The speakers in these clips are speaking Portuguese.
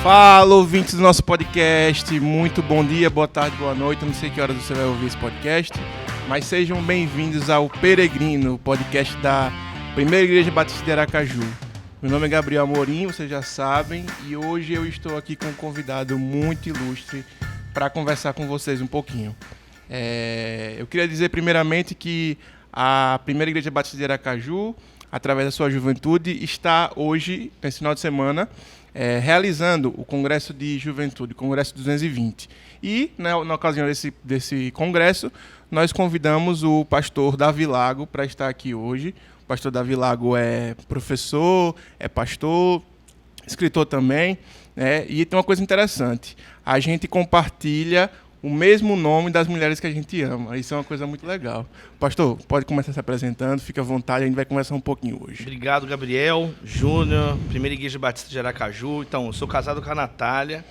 Fala, ouvintes do nosso podcast, muito bom dia, boa tarde, boa noite, eu não sei que horas você vai ouvir esse podcast, mas sejam bem-vindos ao Peregrino, o podcast da Primeira Igreja Batista de Aracaju. Meu nome é Gabriel Amorim, vocês já sabem, e hoje eu estou aqui com um convidado muito ilustre para conversar com vocês um pouquinho. Eu queria dizer primeiramente que a Primeira Igreja Batista de Aracaju, através da sua juventude, está hoje, nesse final de semana, realizando o Congresso de Juventude, o Congresso 220. E, na ocasião desse congresso, nós convidamos o pastor Davi Lago para estar aqui hoje. O pastor Davi Lago é professor, é pastor, escritor também, né? E tem uma coisa interessante, a gente compartilha o mesmo nome das mulheres que a gente ama. Isso é uma coisa muito legal. Pastor, pode começar se apresentando, fica à vontade, a gente vai conversar um pouquinho hoje. Obrigado, Gabriel, Júnior, Primeira Igreja Batista de Aracaju. Então, eu sou casado com a Natália,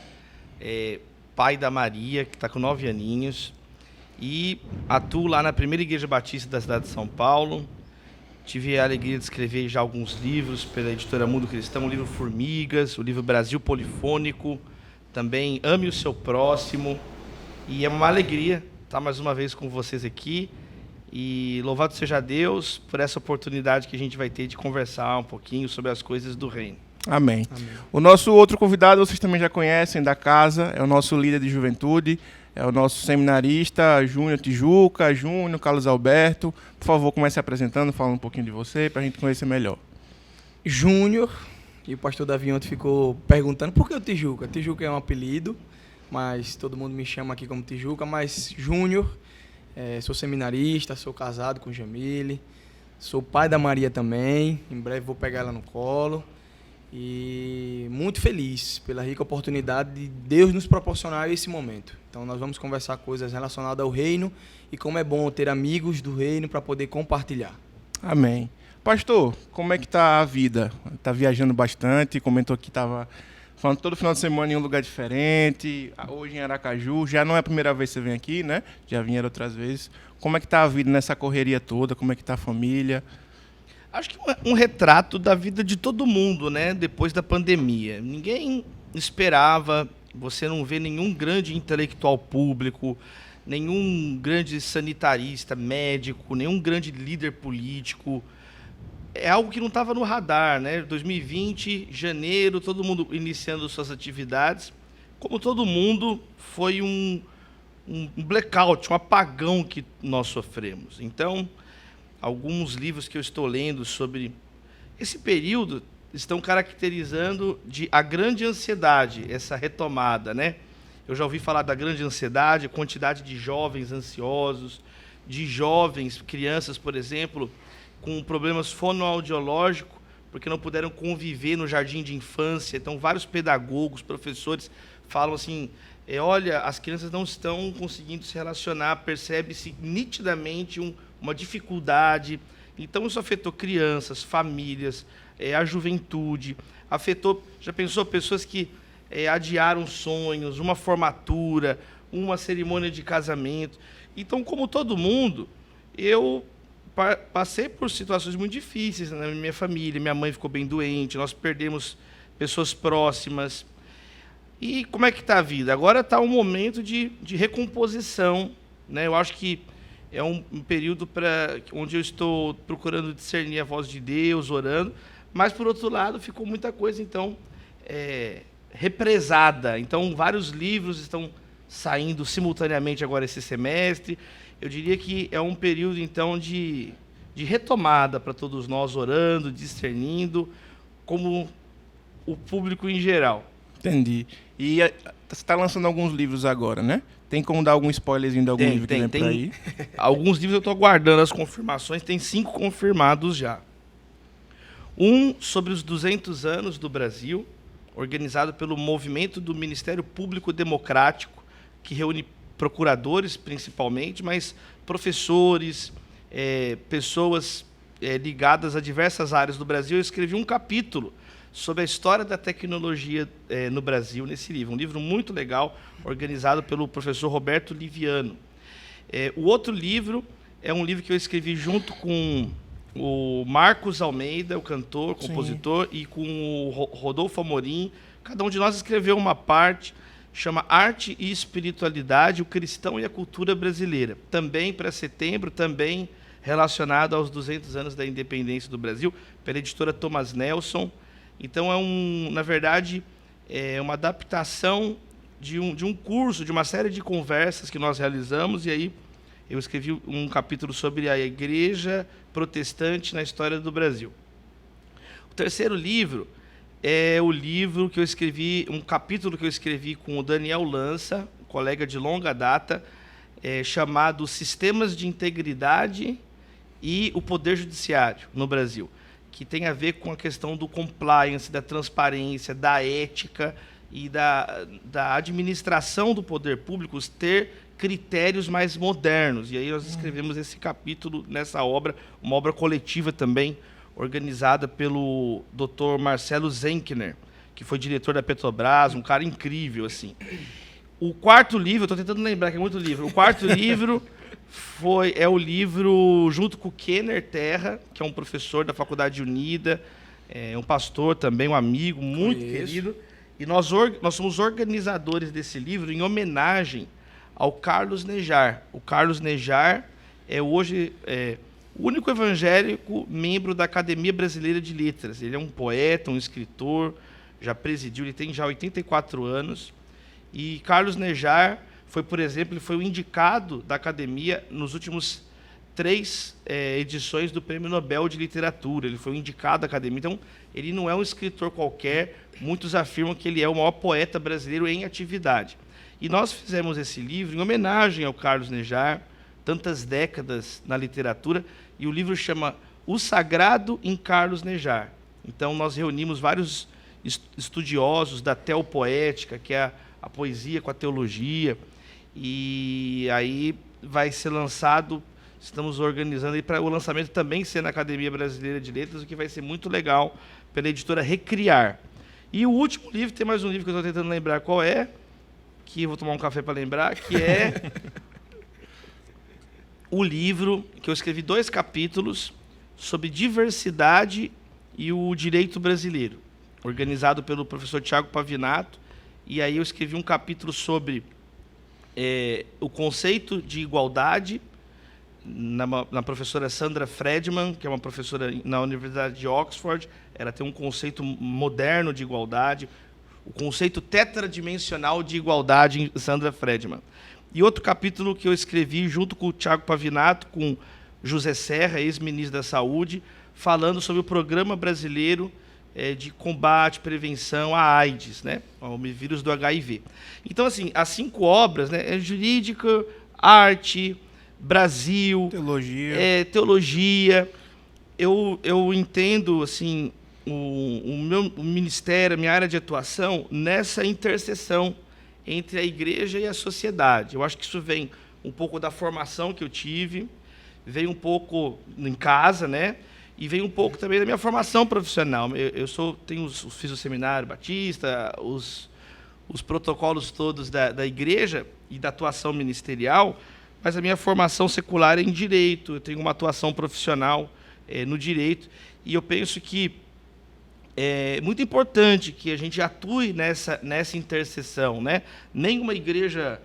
pai da Maria, que está com 9 aninhos, e atuo lá na Primeira Igreja Batista da cidade de São Paulo. Tive a alegria de escrever já alguns livros pela editora Mundo Cristão, o livro Formigas, o livro Brasil Polifônico, também Ame o Seu Próximo. E é uma alegria estar mais uma vez com vocês aqui. E louvado seja Deus por essa oportunidade que a gente vai ter de conversar um pouquinho sobre as coisas do reino. Amém. Amém. O nosso outro convidado, vocês também já conhecem da casa, é o nosso líder de juventude, é o nosso seminarista Júnior Tijuca, Júnior, Carlos Alberto. Por favor, comece se apresentando, falando um pouquinho de você, para a gente conhecer melhor. Júnior, e o pastor Davi ontem ficou perguntando por que o Tijuca? Tijuca é um apelido, mas todo mundo me chama aqui como Tijuca, mas Júnior, sou seminarista, sou casado com Jamile, sou pai da Maria também, em breve vou pegar ela no colo, e muito feliz pela rica oportunidade de Deus nos proporcionar esse momento. Então nós vamos conversar coisas relacionadas ao reino e como é bom ter amigos do reino para poder compartilhar. Amém. Pastor, como é que está a vida? Está viajando bastante, comentou que estava falando todo final de semana em um lugar diferente, hoje em Aracaju, já não é a primeira vez que você vem aqui, né? Já vieram outras vezes. Como é que está a vida nessa correria toda? Como é que está a família? Acho que um retrato da vida de todo mundo, né? Depois da pandemia. Ninguém esperava, você não vê nenhum grande intelectual público, nenhum grande sanitarista, médico, nenhum grande líder político. É algo que não estava no radar, né? 2020, janeiro, todo mundo iniciando suas atividades. Como todo mundo, foi um blackout, um apagão que nós sofremos. Então, alguns livros que eu estou lendo sobre esse período estão caracterizando a grande ansiedade, essa retomada, né? Eu já ouvi falar da grande ansiedade, a quantidade de jovens ansiosos, de jovens, crianças, por exemplo, com problemas fonoaudiológicos, porque não puderam conviver no jardim de infância. Então, vários pedagogos, professores falam assim, olha, as crianças não estão conseguindo se relacionar, percebe-se nitidamente uma dificuldade. Então, isso afetou crianças, famílias, a juventude, afetou, já pensou, pessoas que adiaram sonhos, uma formatura, uma cerimônia de casamento. Então, como todo mundo, eu passei por situações muito difíceis na minha família. Minha mãe ficou bem doente, nós perdemos pessoas próximas. E como é que está a vida? Agora está um momento de recomposição, né? Eu acho que é um período onde eu estou procurando discernir a voz de Deus, orando, mas, por outro lado, ficou muita coisa, então, represada. Então, vários livros estão saindo simultaneamente agora esse semestre. Eu diria que é um período, então, de retomada para todos nós, orando, discernindo, como o público em geral. Entendi. E você está lançando alguns livros agora, né? Tem como dar algum spoilerzinho de algum livro que vem por aí? Alguns livros eu estou aguardando as confirmações, tem 5 confirmados já. Um sobre os 200 anos do Brasil, organizado pelo Movimento do Ministério Público Democrático, que reúne procuradores, principalmente, mas professores, pessoas ligadas a diversas áreas do Brasil. Eu escrevi um capítulo sobre a história da tecnologia no Brasil nesse livro. Um livro muito legal, organizado pelo professor Roberto Liviano. O outro livro é um livro que eu escrevi junto com o Marcos Almeida, o cantor, compositor, e com o Rodolfo Amorim. Cada um de nós escreveu uma parte, chama Arte e Espiritualidade, o Cristão e a Cultura Brasileira. Também para setembro, também relacionado aos 200 anos da independência do Brasil, pela editora Thomas Nelson. Então, na verdade, é uma adaptação de um curso, de uma série de conversas que nós realizamos, e aí eu escrevi um capítulo sobre a Igreja Protestante na história do Brasil. O terceiro livro é o livro que eu escrevi, um capítulo que eu escrevi com o Daniel Lança, um colega de longa data, chamado Sistemas de Integridade e o Poder Judiciário no Brasil, que tem a ver com a questão do compliance, da transparência, da ética e da administração do poder público, ter critérios mais modernos. E aí nós escrevemos esse capítulo nessa obra, uma obra coletiva também, organizada pelo Dr. Marcelo Zenkner, que foi diretor da Petrobras, um cara incrível, assim. O quarto livro, estou tentando lembrar que é muito livro, o quarto livro é o livro junto com o Kenner Terra, que é um professor da Faculdade Unida, um pastor também, um amigo muito querido. E nós somos organizadores desse livro em homenagem ao Carlos Nejar. O Carlos Nejar é hoje o único evangélico membro da Academia Brasileira de Letras. Ele é um poeta, um escritor, já presidiu, ele tem já 84 anos. E Carlos Nejar foi, por exemplo, ele foi o indicado da Academia nos últimos 3 edições do Prêmio Nobel de Literatura. Ele foi o indicado da Academia. Então, ele não é um escritor qualquer. Muitos afirmam que ele é o maior poeta brasileiro em atividade. E nós fizemos esse livro em homenagem ao Carlos Nejar, tantas décadas na literatura, e o livro chama O Sagrado em Carlos Nejar. Então, nós reunimos vários estudiosos da teopoética, que é a poesia com a teologia, e aí vai ser lançado, estamos organizando para o lançamento também ser na Academia Brasileira de Letras, o que vai ser muito legal, pela editora Recriar. E o último livro, tem mais um livro que eu estou tentando lembrar qual é, que eu vou tomar um café para lembrar, que é o livro que eu escrevi 2 capítulos sobre diversidade e o direito brasileiro, organizado pelo professor Tiago Pavinato. E aí eu escrevi um capítulo sobre o conceito de igualdade na professora Sandra Fredman, que é uma professora na Universidade de Oxford. Ela tem um conceito moderno de igualdade, o conceito tetradimensional de igualdade em Sandra Fredman. E outro capítulo que eu escrevi junto com o Tiago Pavinato, com José Serra, ex-ministro da Saúde, falando sobre o Programa Brasileiro de Combate, Prevenção à AIDS, né? Ao vírus do HIV. Então, assim, as 5 obras, né? Jurídica, arte, Brasil, teologia. Eu entendo, assim, o meu ministério, a minha área de atuação, nessa interseção entre a igreja e a sociedade. Eu acho que isso vem um pouco da formação que eu tive, vem um pouco em casa, né? E vem um pouco também da minha formação profissional. Fiz o Seminário Batista, os protocolos todos da igreja e da atuação ministerial, mas a minha formação secular é em direito, eu tenho uma atuação profissional no direito, e eu penso que é muito importante que a gente atue nessa interseção, né? Nem uma igreja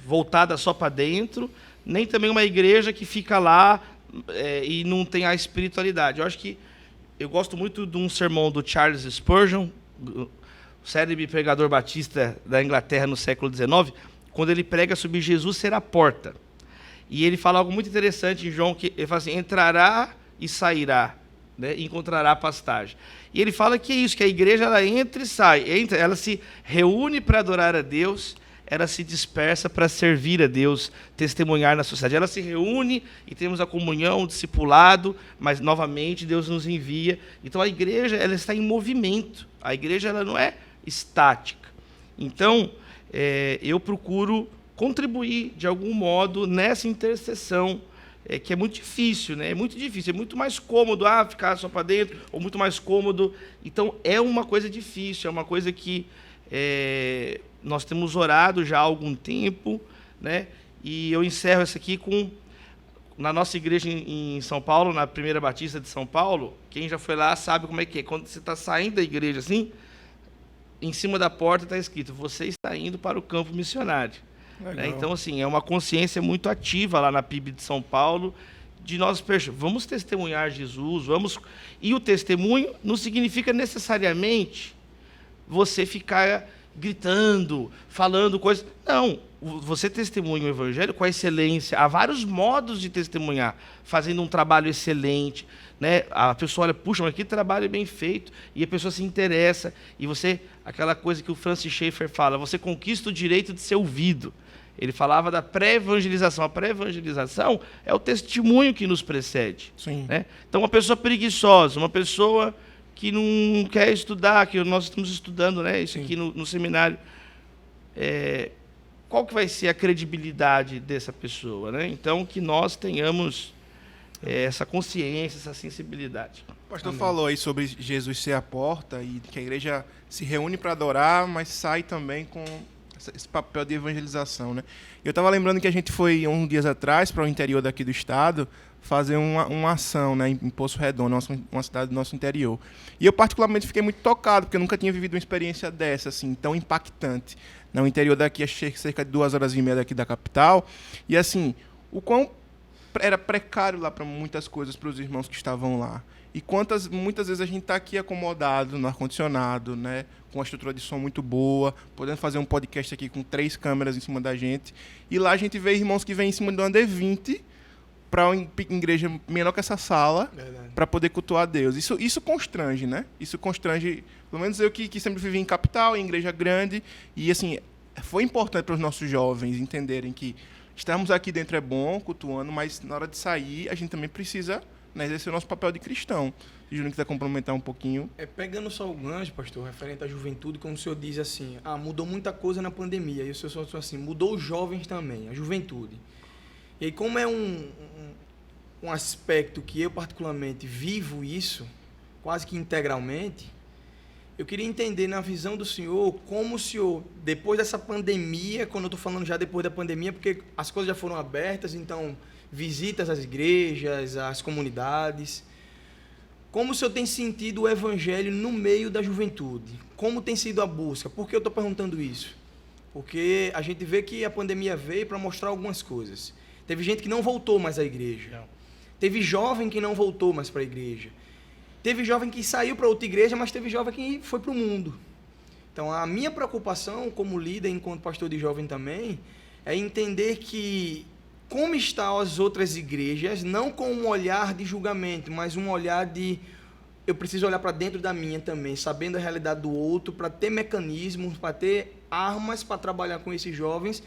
voltada só para dentro, nem também uma igreja que fica lá e não tem a espiritualidade. Eu gosto muito de um sermão do Charles Spurgeon, o célebre pregador batista da Inglaterra no século XIX, quando ele prega sobre Jesus ser a porta. E ele fala algo muito interessante em João, que ele fala assim: entrará e sairá, né, e encontrará pastagem. E ele fala que é isso, que a igreja ela entra e sai, ela se reúne para adorar a Deus, ela se dispersa para servir a Deus, testemunhar na sociedade. Ela se reúne e temos a comunhão, o discipulado, mas, novamente, Deus nos envia. Então, a igreja ela está em movimento. A igreja ela não é estática. Então, eu procuro contribuir, de algum modo, nessa interseção, que é muito difícil, né? É muito difícil, é muito mais cômodo ficar só para dentro, ou muito mais cômodo. Então, é uma coisa difícil, é uma coisa que nós temos orado já há algum tempo, né? E eu encerro essa aqui com na nossa igreja em São Paulo, na Primeira Batista de São Paulo, quem já foi lá sabe como é que é. Quando você está saindo da igreja assim, em cima da porta está escrito: você está indo para o campo missionário. Né? Então, assim, é uma consciência muito ativa lá na PIB de São Paulo, de nós, vamos testemunhar Jesus, vamos... E o testemunho não significa necessariamente você ficar gritando, falando coisas. Não, você testemunha o evangelho com a excelência. Há vários modos de testemunhar, fazendo um trabalho excelente, né? A pessoa olha, puxa, mas que trabalho bem feito, e a pessoa se interessa, e você, aquela coisa que o Francis Schaeffer fala, você conquista o direito de ser ouvido. Ele falava da pré-evangelização. A pré-evangelização é o testemunho que nos precede. Sim. Né? Então, uma pessoa preguiçosa, uma pessoa que não quer estudar, que nós estamos estudando, né, isso aqui no seminário, qual que vai ser a credibilidade dessa pessoa? Né? Então, que nós tenhamos essa consciência, essa sensibilidade. O pastor falou aí sobre Jesus ser a porta e que a igreja se reúne para adorar, mas sai também com esse papel de evangelização, né? Eu estava lembrando que a gente foi, uns dias atrás, para o interior daqui do estado, fazer uma ação, né, em Poço Redondo, uma cidade do nosso interior. E eu particularmente fiquei muito tocado, porque eu nunca tinha vivido uma experiência dessa, assim, tão impactante. No interior daqui, cerca de 2h30 daqui da capital. E assim, o quão era precário lá para muitas coisas para os irmãos que estavam lá. E muitas vezes a gente está aqui acomodado no ar-condicionado, né, com uma estrutura de som muito boa, podendo fazer um podcast aqui com 3 câmeras em cima da gente. E lá a gente vê irmãos que vêm em cima de uma D20 para uma igreja menor que essa sala, para poder cultuar a Deus. Isso constrange, né? Isso constrange, pelo menos eu que sempre vivi em capital, em igreja grande. E assim, foi importante para os nossos jovens entenderem que estarmos aqui dentro é bom, cultuando, mas na hora de sair a gente também precisa, né, exercer o nosso papel de cristão. Se o Júnior quiser complementar um pouquinho. Pegando só o gancho, pastor, referente à juventude, como o senhor diz assim, mudou muita coisa na pandemia, e o senhor falou assim, mudou os jovens também, a juventude. E aí, como é um aspecto que eu particularmente vivo isso, quase que integralmente, eu queria entender na visão do senhor, como o senhor, depois dessa pandemia, quando eu estou falando já depois da pandemia, porque as coisas já foram abertas, então, visitas às igrejas, às comunidades, como o senhor tem sentido o evangelho no meio da juventude? Como tem sido a busca? Por que eu estou perguntando isso? Porque a gente vê que a pandemia veio para mostrar algumas coisas. Teve gente que não voltou mais à igreja. Não. Teve jovem que não voltou mais para a igreja. Teve jovem que saiu para outra igreja, mas teve jovem que foi para o mundo. Então, a minha preocupação como líder, enquanto pastor de jovem também, é entender que como estão as outras igrejas, não com um olhar de julgamento, mas um olhar de... Eu preciso olhar para dentro da minha também, sabendo a realidade do outro, para ter mecanismos, para ter armas para trabalhar com esses jovens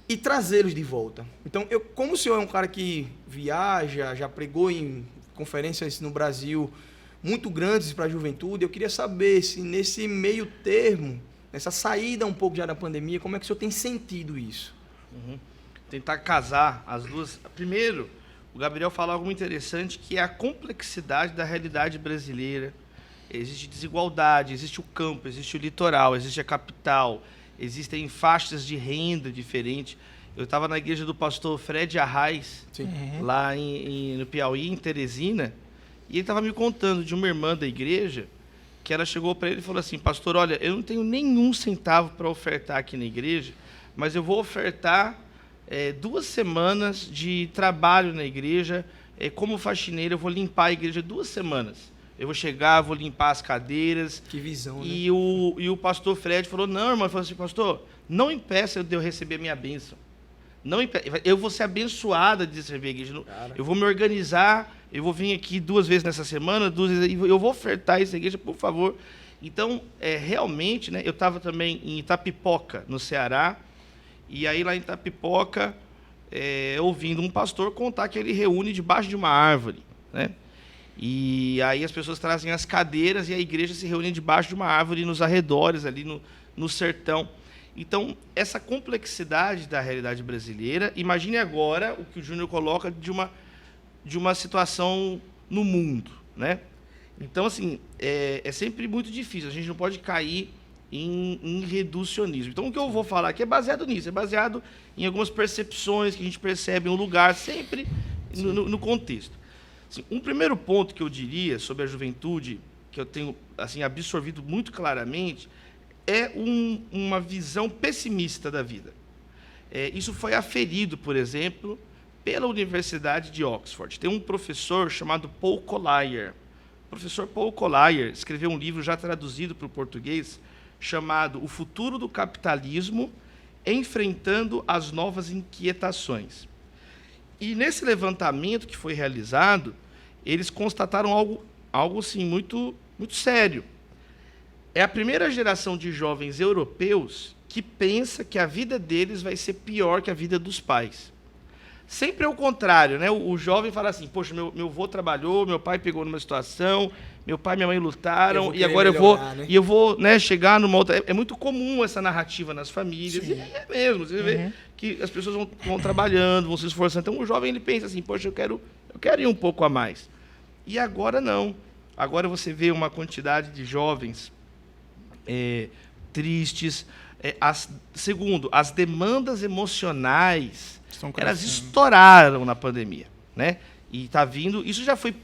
e trazê-los de volta. Então, como o senhor é um cara que viaja, já pregou em conferências no Brasil muito grandes para a juventude, eu queria saber se nesse meio termo, nessa saída um pouco já da pandemia, como é que o senhor tem sentido isso? Tentar casar as duas. Primeiro, o Gabriel falou algo muito interessante, que é a complexidade da realidade brasileira. Existe desigualdade, existe o campo, existe o litoral, existe a capital, existem faixas de renda diferentes. Eu estava na igreja do pastor Fred Arraes, lá no Piauí, em Teresina, e ele estava me contando de uma irmã da igreja, que ela chegou para ele e falou assim, pastor, olha, eu não tenho nenhum centavo para ofertar aqui na igreja, mas eu vou ofertar 2 semanas de trabalho na igreja, como faxineira, eu vou limpar a igreja 2 semanas. Eu vou chegar, vou limpar as cadeiras. Que visão, e né? O pastor Fred falou, não, irmão, ele falou assim, pastor, não impeça de eu receber a minha bênção. Eu vou ser abençoada de servir a igreja. Eu vou me organizar, eu vou vir aqui 2 vezes nessa semana, 2 vezes, eu vou ofertar essa igreja, por favor. Então, realmente, né, eu estava também em Itapipoca, no Ceará, e aí lá em Itapipoca, ouvindo um pastor contar que ele reúne debaixo de uma árvore, né? E aí as pessoas trazem as cadeiras e a igreja se reúne debaixo de uma árvore nos arredores, ali no sertão. Então, essa complexidade da realidade brasileira, imagine agora o que o Júnior coloca de uma situação no mundo, né? Então, assim, é sempre muito difícil, a gente não pode cair em reducionismo. Então, o que eu vou falar aqui é baseado nisso, é baseado em algumas percepções que a gente percebe em um lugar, sempre no contexto. Assim, um primeiro ponto que eu diria sobre a juventude, que eu tenho assim, absorvido muito claramente, é uma visão pessimista da vida. Isso foi aferido, por exemplo, pela Universidade de Oxford. Tem um professor chamado Paul Collier. O professor Paul Collier escreveu um livro já traduzido para o português, chamado O Futuro do Capitalismo, Enfrentando as Novas Inquietações. E nesse levantamento que foi realizado, eles constataram algo assim, muito, muito sério. É a primeira geração de jovens europeus que pensa que a vida deles vai ser pior que a vida dos pais. Sempre é o contrário, né? O jovem fala assim, poxa, meu avô trabalhou, meu pai pegou numa situação, meu pai e minha mãe lutaram, e agora eu vou né, chegar numa outra... É muito comum essa narrativa nas famílias, e é mesmo, você vê que as pessoas vão trabalhando, vão se esforçando. Então o jovem ele pensa assim, poxa, eu quero ir um pouco a mais. E agora não. Agora você vê uma quantidade de jovens tristes. Segundo, as demandas emocionais, elas estouraram na pandemia, né? E está vindo... Isso já foi...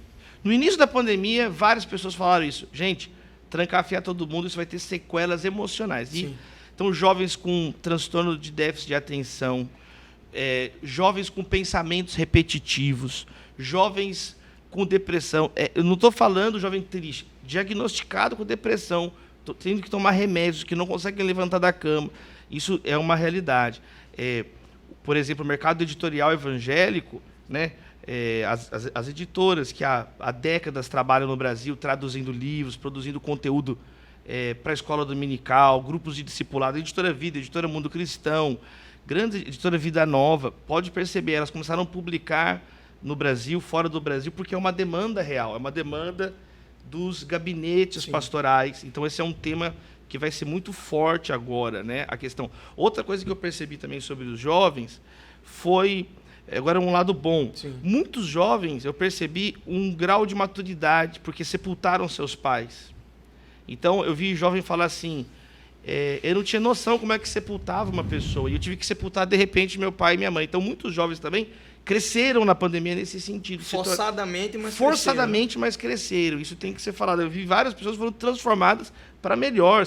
No início da pandemia, várias pessoas falaram isso. Gente, trancafiar todo mundo, isso vai ter sequelas emocionais. Então, jovens com transtorno de déficit de atenção, jovens com pensamentos repetitivos, jovens com depressão. Eu não estou falando jovem triste, diagnosticado com depressão, tendo que tomar remédios, que não conseguem levantar da cama. Isso é uma realidade. Por exemplo, o mercado editorial evangélico, né? As editoras que há décadas trabalham no Brasil, traduzindo livros, produzindo conteúdo para a escola dominical, grupos de discipulado, Editora Vida, Editora Mundo Cristão, grande Editora Vida Nova, pode perceber, elas começaram a publicar no Brasil, fora do Brasil, porque é uma demanda real, é uma demanda dos gabinetes pastorais. Então, esse é um tema que vai ser muito forte agora, né? A questão. Outra coisa que eu percebi também sobre os jovens foi, agora um lado bom. Muitos jovens, eu percebi um grau de maturidade, porque sepultaram seus pais. Então, eu vi jovem falar assim, eu não tinha noção como é que sepultava uma pessoa, e eu tive que sepultar, de repente, meu pai e minha mãe. Então, muitos jovens também cresceram na pandemia nesse sentido. Forçadamente, mas cresceram. Isso tem que ser falado. Eu vi várias pessoas que foram transformadas para melhor,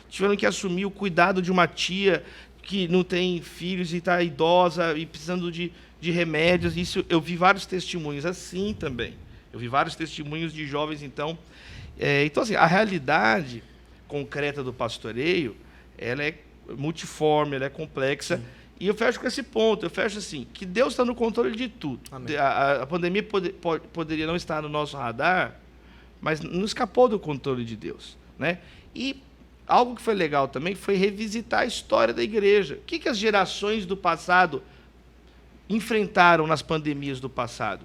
tiveram que assumir o cuidado de uma tia que não tem filhos e está idosa e precisando de remédios. Isso, eu vi vários testemunhos assim também. Eu vi vários testemunhos de jovens, então... Então, assim, a realidade concreta do pastoreio, ela é multiforme, ela é complexa. Sim. E eu fecho com esse ponto, eu fecho assim, que Deus está no controle de tudo. A pandemia poderia não estar no nosso radar, mas não escapou do controle de Deus, né? E algo que foi legal também foi revisitar a história da igreja. O que as gerações do passado enfrentaram nas pandemias do passado?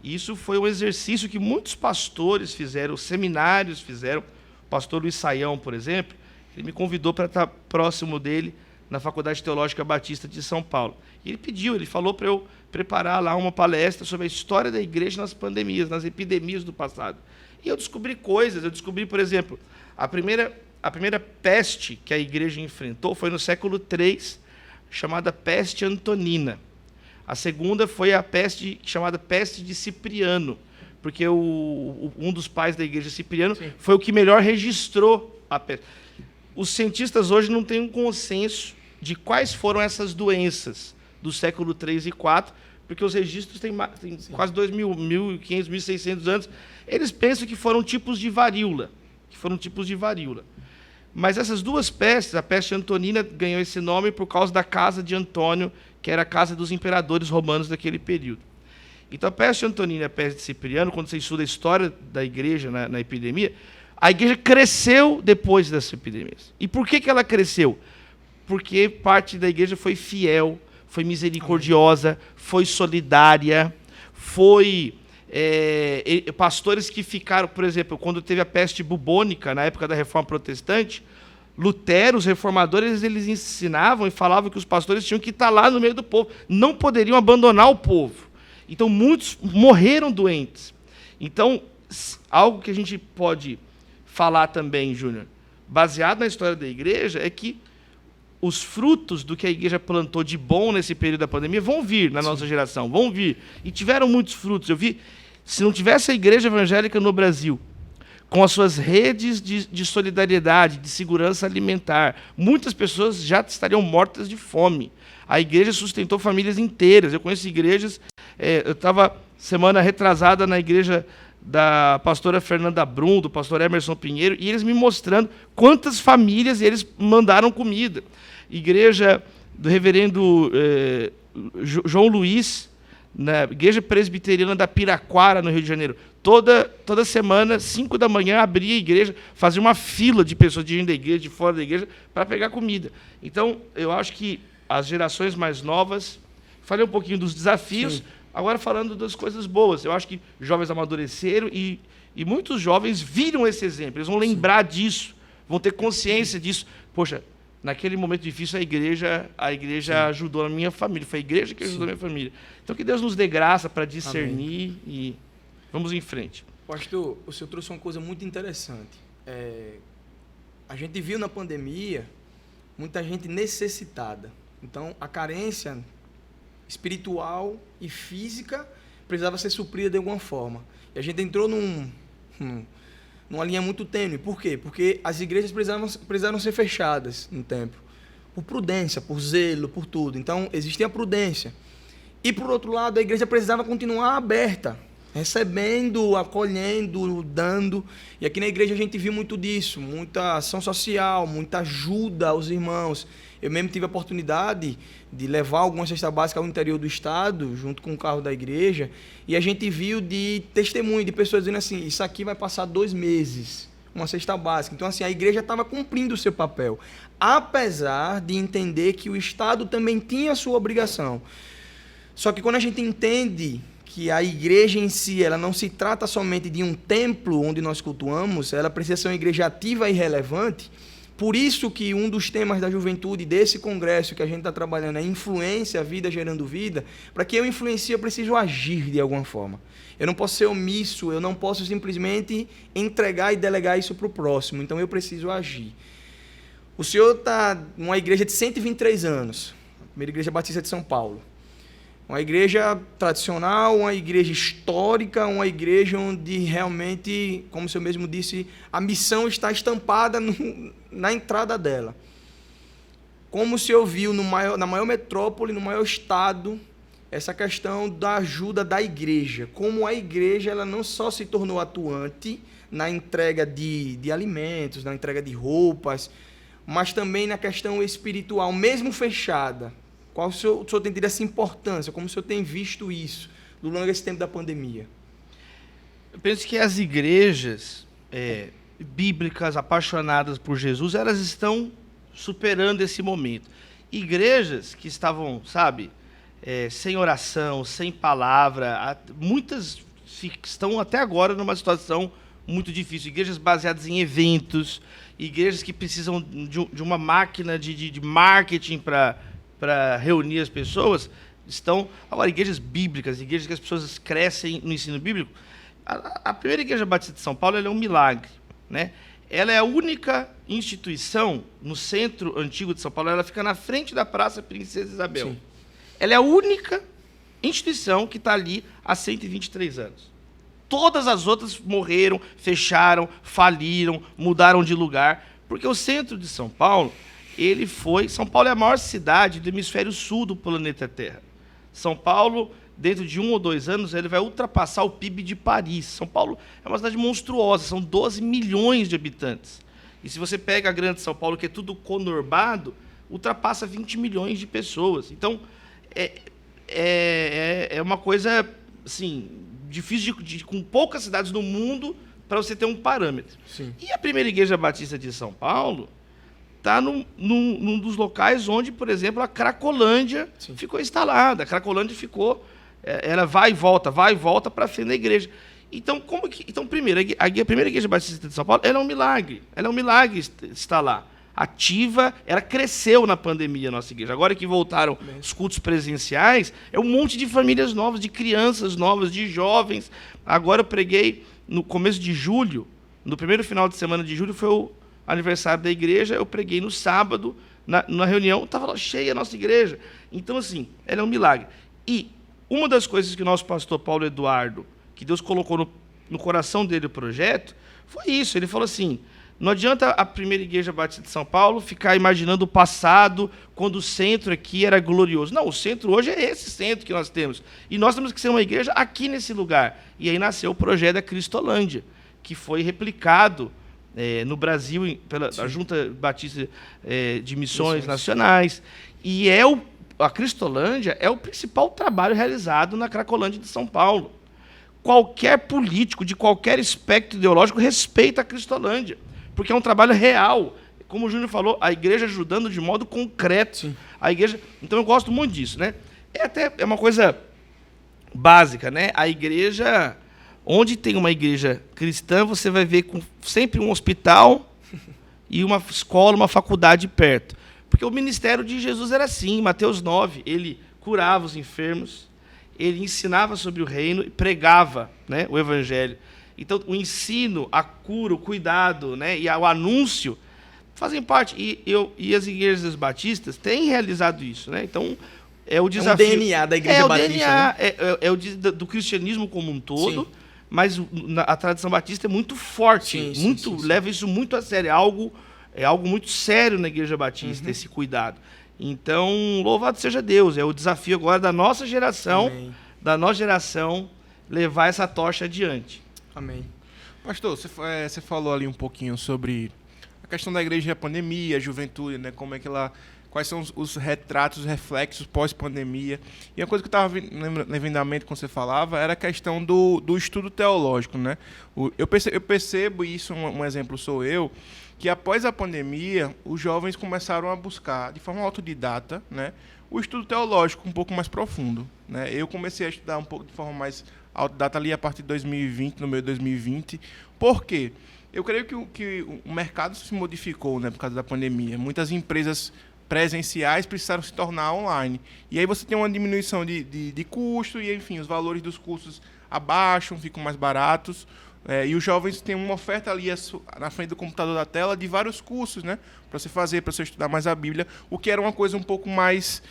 Isso foi um exercício que muitos pastores fizeram, seminários fizeram. O pastor Luiz Saião, por exemplo, ele me convidou para estar próximo dele na Faculdade Teológica Batista de São Paulo. E ele falou para eu preparar lá uma palestra sobre a história da igreja nas pandemias, nas epidemias do passado. E eu descobri coisas, por exemplo, a primeira peste que a igreja enfrentou foi no século III, chamada peste antonina. A segunda foi a peste chamada peste de Cipriano, porque um dos pais da igreja, Cipriano, foi o que melhor registrou a peste. Os cientistas hoje não têm um consenso de quais foram essas doenças do século III e IV, porque os registros têm quase 2.000, 1.500, 1.600 anos. Eles pensam que foram tipos de varíola. Mas essas duas pestes, a peste antonina ganhou esse nome por causa da casa de Antônio, que era a casa dos imperadores romanos daquele período. Então, a peste antonina e a peste de Cipriano, quando você estuda a história da igreja na epidemia, a igreja cresceu depois dessas epidemias. E por que ela cresceu? Porque parte da igreja foi fiel, foi misericordiosa, foi solidária, foi... pastores que ficaram, por exemplo, quando teve a peste bubônica, na época da Reforma Protestante, Lutero, os reformadores, eles ensinavam e falavam que os pastores tinham que estar lá no meio do povo, não poderiam abandonar o povo. Então, muitos morreram doentes. Então, algo que a gente pode falar também, Júnior, baseado na história da igreja, é que os frutos do que a igreja plantou de bom nesse período da pandemia vão vir na nossa geração, vão vir. E tiveram muitos frutos. Eu vi, se não tivesse a igreja evangélica no Brasil, com as suas redes de solidariedade, de segurança alimentar, muitas pessoas já estariam mortas de fome. A igreja sustentou famílias inteiras. Eu conheço igrejas... eu estava semana retrasada na igreja da pastora Fernanda Brum, do pastor Emerson Pinheiro, e eles me mostrando quantas famílias eles mandaram comida. Igreja do reverendo João Luiz, na igreja presbiteriana da Piraquara, no Rio de Janeiro. Toda semana, 5 da manhã, abria a igreja, fazia uma fila de pessoas de dentro da igreja, de fora da igreja, para pegar comida. Então, eu acho que as gerações mais novas... Falei um pouquinho dos desafios, sim. Agora falando das coisas boas. Eu acho que jovens amadureceram e muitos jovens viram esse exemplo. Eles vão lembrar disso, vão ter consciência disso. Poxa, naquele momento difícil, a igreja ajudou a minha família. Foi a igreja que ajudou a minha família. Então, que Deus nos dê graça para discernir. Amém. E vamos em frente. Pastor, o senhor trouxe uma coisa muito interessante. A gente viu na pandemia muita gente necessitada. Então, a carência espiritual e física precisava ser suprida de alguma forma. E a gente entrou numa linha muito tênue. Por quê? Porque as igrejas precisaram ser fechadas no tempo. Por prudência, por zelo, por tudo. Então, existia a prudência. E, por outro lado, a igreja precisava continuar aberta, recebendo, acolhendo, dando. E aqui na igreja a gente viu muito disso, muita ação social, muita ajuda aos irmãos. Eu mesmo tive a oportunidade de levar alguma cesta básica ao interior do estado, junto com o carro da igreja, e a gente viu de testemunho de pessoas dizendo assim, isso aqui vai passar 2 meses, uma cesta básica. Então, assim, a igreja estava cumprindo o seu papel, apesar de entender que o Estado também tinha a sua obrigação. Só que quando a gente entende que a igreja em si, ela não se trata somente de um templo onde nós cultuamos, ela precisa ser uma igreja ativa e relevante. Por isso que um dos temas da juventude desse congresso que a gente está trabalhando é influência, vida gerando vida. Para que eu influencie, eu preciso agir de alguma forma. Eu não posso ser omisso, eu não posso simplesmente entregar e delegar isso para o próximo. Então, eu preciso agir. O senhor está numa igreja de 123 anos, a primeira igreja batista de São Paulo. Uma igreja tradicional, uma igreja histórica, uma igreja onde realmente, como o senhor mesmo disse, a missão está estampada na entrada dela. Como o senhor viu na maior metrópole, no maior estado, essa questão da ajuda da igreja. Como a igreja ela não só se tornou atuante na entrega de alimentos, na entrega de roupas, mas também na questão espiritual, mesmo fechada. Qual o senhor tem tido essa importância? Como o senhor tem visto isso durante esse tempo da pandemia? Eu penso que as igrejas bíblicas, apaixonadas por Jesus, elas estão superando esse momento. Igrejas que estavam, sem oração, sem palavra, muitas estão até agora numa situação muito difícil. Igrejas baseadas em eventos, igrejas que precisam de uma máquina de marketing para reunir as pessoas, estão... Agora, igrejas bíblicas, igrejas que as pessoas crescem no ensino bíblico. A primeira igreja batista de São Paulo ela é um milagre, né? Ela é a única instituição no centro antigo de São Paulo, ela fica na frente da Praça Princesa Isabel. Sim. Ela é a única instituição que está ali há 123 anos. Todas as outras morreram, fecharam, faliram, mudaram de lugar, porque o centro de São Paulo... São Paulo é a maior cidade do hemisfério sul do planeta Terra. São Paulo, dentro de 1 ou 2 anos, ele vai ultrapassar o PIB de Paris. São Paulo é uma cidade monstruosa, são 12 milhões de habitantes. E se você pega a grande São Paulo, que é tudo conurbado, ultrapassa 20 milhões de pessoas. Então, é uma coisa assim, difícil com poucas cidades no mundo para você ter um parâmetro. Sim. E a primeira igreja batista de São Paulo está num dos locais onde, por exemplo, a Cracolândia Sim. ficou instalada. A Cracolândia ficou... ela vai e volta para frente da igreja. Então, primeiro, a primeira igreja batista de São Paulo ela é um milagre. Ela é um milagre estar lá. Ativa, ela cresceu na pandemia, a nossa igreja. Agora que voltaram os cultos presenciais, é um monte de famílias novas, de crianças novas, de jovens. Agora eu preguei no começo de julho, no primeiro final de semana de julho, foi o aniversário da igreja, eu preguei no sábado, na reunião, estava cheia a nossa igreja. Então, assim, ela é um milagre. E uma das coisas que o nosso pastor Paulo Eduardo, que Deus colocou no coração dele o projeto, foi isso. Ele falou assim, não adianta a primeira igreja batista de São Paulo ficar imaginando o passado, quando o centro aqui era glorioso. Não, o centro hoje é esse centro que nós temos. E nós temos que ser uma igreja aqui nesse lugar. E aí nasceu o projeto da Cristolândia, que foi replicado no Brasil pela Junta Batista de Missões Nacionais. E a Cristolândia é o principal trabalho realizado na Cracolândia de São Paulo. Qualquer político de qualquer espectro ideológico respeita a Cristolândia, porque é um trabalho real. Como o Júnior falou, a igreja ajudando de modo concreto. Sim. A igreja, então eu gosto muito disso, né? É uma coisa básica, né? A igreja, onde tem uma igreja cristã, você vai ver sempre um hospital e uma escola, uma faculdade perto. Porque o ministério de Jesus era assim, Mateus 9, ele curava os enfermos, ele ensinava sobre o reino e pregava, né, o evangelho. Então, o ensino, a cura, o cuidado, né, e o anúncio fazem parte. E as igrejas batistas têm realizado isso. Né? Então, é o desafio. É o DNA da igreja batista. DNA, né? Do cristianismo como um todo, sim, mas a tradição batista é muito forte, sim, leva isso muito a sério. É algo muito sério na igreja batista, esse cuidado. Então, louvado seja Deus. É o desafio agora da nossa geração, amém, levar essa tocha adiante. Amém. Pastor, você falou ali um pouquinho sobre a questão da igreja e a pandemia, a juventude, né? Como é que quais são os retratos, os reflexos pós-pandemia. E a coisa que eu estava levando à mente quando você falava era a questão do estudo teológico, né? Eu percebo isso, um exemplo sou eu, que após a pandemia, os jovens começaram a buscar, de forma autodidata, né, o estudo teológico um pouco mais profundo. Né? Eu comecei a estudar um pouco de forma mais autodidata ali a partir de 2020, no meio de 2020. Por quê? Eu creio que o mercado se modificou, né, por causa da pandemia. Muitas empresas presenciais precisaram se tornar online. E aí você tem uma diminuição de custo e, enfim, os valores dos cursos abaixam, ficam mais baratos. E os jovens têm uma oferta ali na frente do computador da tela de vários cursos, né, para você estudar mais a Bíblia, o que era uma coisa um pouco mais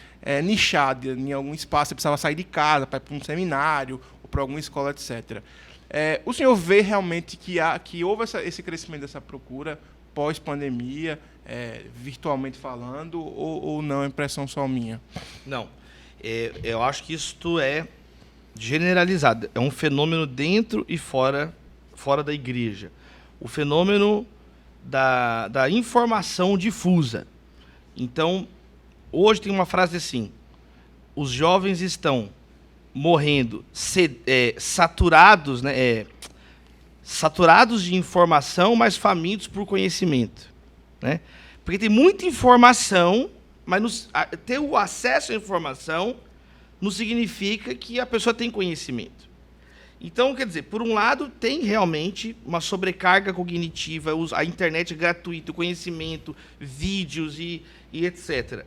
nichada. Em algum espaço você precisava sair de casa para ir para um seminário ou para alguma escola, etc. O senhor vê realmente que houve esse crescimento dessa procura pós-pandemia, virtualmente falando, ou não, é impressão só minha? Não. Eu acho que isto é generalizado. É um fenômeno dentro e fora da igreja. O fenômeno da informação difusa. Então, hoje tem uma frase assim, os jovens estão morrendo saturados, né, saturados de informação, mas famintos por conhecimento. Né? Porque tem muita informação, mas ter o acesso à informação não significa que a pessoa tem conhecimento. Então, quer dizer, por um lado, tem realmente uma sobrecarga cognitiva, a internet é gratuita, o conhecimento, vídeos e etc.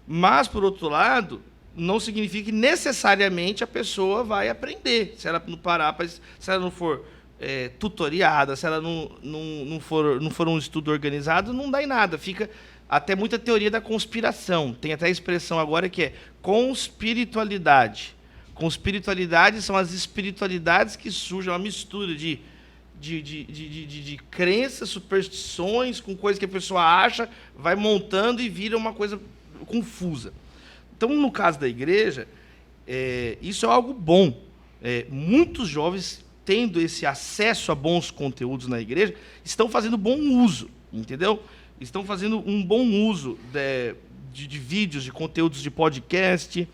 Mas, por outro lado, não significa que necessariamente a pessoa vai aprender. Se ela não parar, se ela não for tutoriada, se ela não for um estudo organizado, não dá em nada. Fica até muita teoria da conspiração. Tem até a expressão agora que é conspiritualidade. Conspiritualidade são as espiritualidades que surgem, uma mistura de crenças, superstições, com coisas que a pessoa acha, vai montando e vira uma coisa confusa. Então, no caso da igreja, isso é algo bom. Muitos jovens, tendo esse acesso a bons conteúdos na igreja, estão fazendo bom uso, entendeu? Estão fazendo um bom uso de vídeos, de conteúdos de podcast,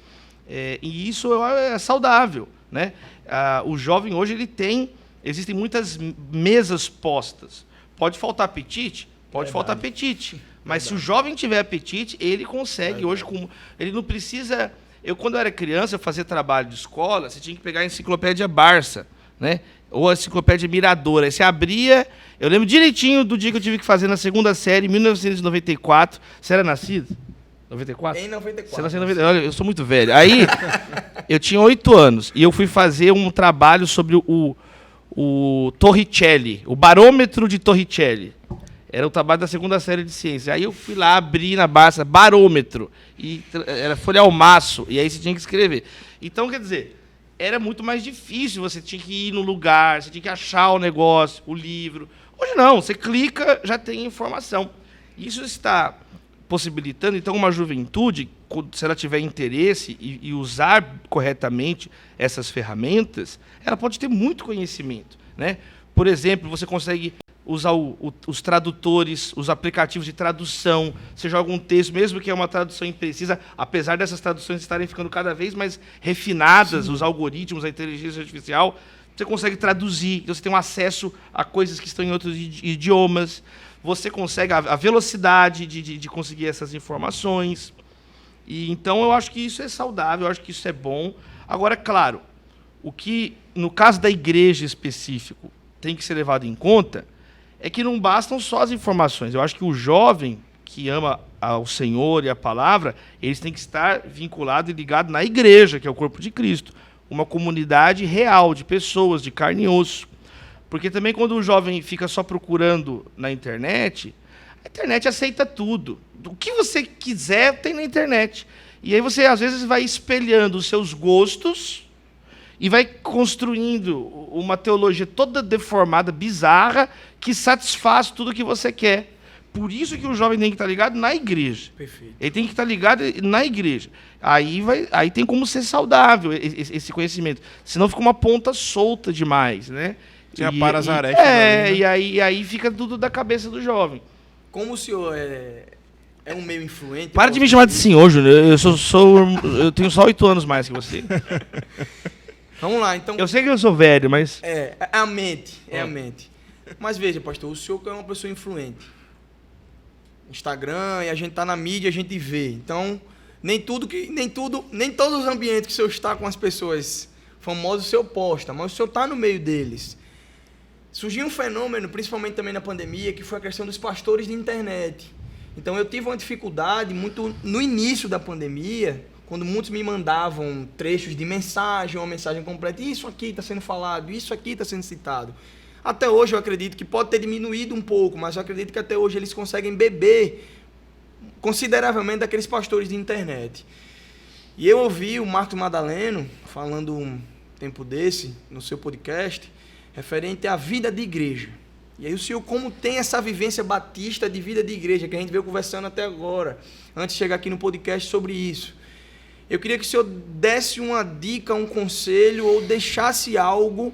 e isso é saudável. Né? O jovem hoje existem muitas mesas postas. Pode faltar apetite? Pode faltar apetite. Mas se o jovem tiver apetite, ele consegue hoje. Ele não precisa... Quando eu era criança, eu fazia trabalho de escola, você tinha que pegar a enciclopédia Barça, né? Ou a enciclopédia Mirador. Aí você abria... Eu lembro direitinho do dia que eu tive que fazer na segunda série, em 1994. Você era nascido? 94? Em 94. Você nasceu em 94. Olha, eu sou muito velho. Aí, eu tinha 8 anos. E eu fui fazer um trabalho sobre o Torricelli, o barômetro de Torricelli. Era o trabalho da segunda série de ciência. Aí eu fui lá, abri na Barça, barômetro, e era folha ao maço, e aí você tinha que escrever. Então, quer dizer, era muito mais difícil, você tinha que ir no lugar, você tinha que achar o negócio, o livro. Hoje não, você clica, já tem informação. Isso está possibilitando, então, uma juventude, se ela tiver interesse e usar corretamente essas ferramentas, ela pode ter muito conhecimento, né? Por exemplo, você consegue usar os tradutores, os aplicativos de tradução. Você joga um texto, mesmo que é uma tradução imprecisa, apesar dessas traduções estarem ficando cada vez mais refinadas, os algoritmos, a inteligência artificial, você consegue traduzir, você tem um acesso a coisas que estão em outros idiomas, você consegue a velocidade de conseguir essas informações. E, então, eu acho que isso é saudável, eu acho que isso é bom. Agora, claro, o que, no caso da igreja específico, tem que ser levado em conta é que não bastam só as informações. Eu acho que o jovem que ama ao Senhor e a palavra, eles têm que estar vinculados e ligados na igreja, que é o corpo de Cristo. Uma comunidade real, de pessoas, de carne e osso. Porque também quando o jovem fica só procurando na internet, a internet aceita tudo. O que você quiser tem na internet. E aí você, às vezes, vai espelhando os seus gostos e vai construindo uma teologia toda deformada, bizarra, que satisfaz tudo o que você quer. Por isso que o jovem tem que estar ligado na igreja. Perfeito. Ele tem que estar ligado na igreja. Aí tem como ser saudável esse conhecimento. Senão fica uma ponta solta demais, né? Tem a paras-arestas ali, né? e aí fica tudo da cabeça do jovem. Como o senhor é um meio influente... Para de me chamar de senhor, Júnior. Eu tenho só 8 anos mais que você. Vamos lá, então... Eu sei que eu sou velho, mas... É a mente, a mente. Mas veja, pastor, o senhor é uma pessoa influente. Instagram, e a gente tá na mídia, a gente vê. Então, nem todos os ambientes que o senhor está com as pessoas famosas, o senhor posta, mas o senhor está no meio deles. Surgiu um fenômeno, principalmente também na pandemia, que foi a questão dos pastores de internet. Então, eu tive uma dificuldade muito no início da pandemia, quando muitos me mandavam trechos de mensagem, uma mensagem completa, isso aqui está sendo falado, isso aqui está sendo citado. Até hoje eu acredito que pode ter diminuído um pouco, mas eu acredito que até hoje eles conseguem beber consideravelmente daqueles pastores de internet. E eu ouvi o Marcos Madaleno falando um tempo desse, no seu podcast, referente à vida de igreja. E aí o senhor, como tem essa vivência batista de vida de igreja, que a gente veio conversando até agora, antes de chegar aqui no podcast sobre isso. Eu queria que o senhor desse uma dica, um conselho, ou deixasse algo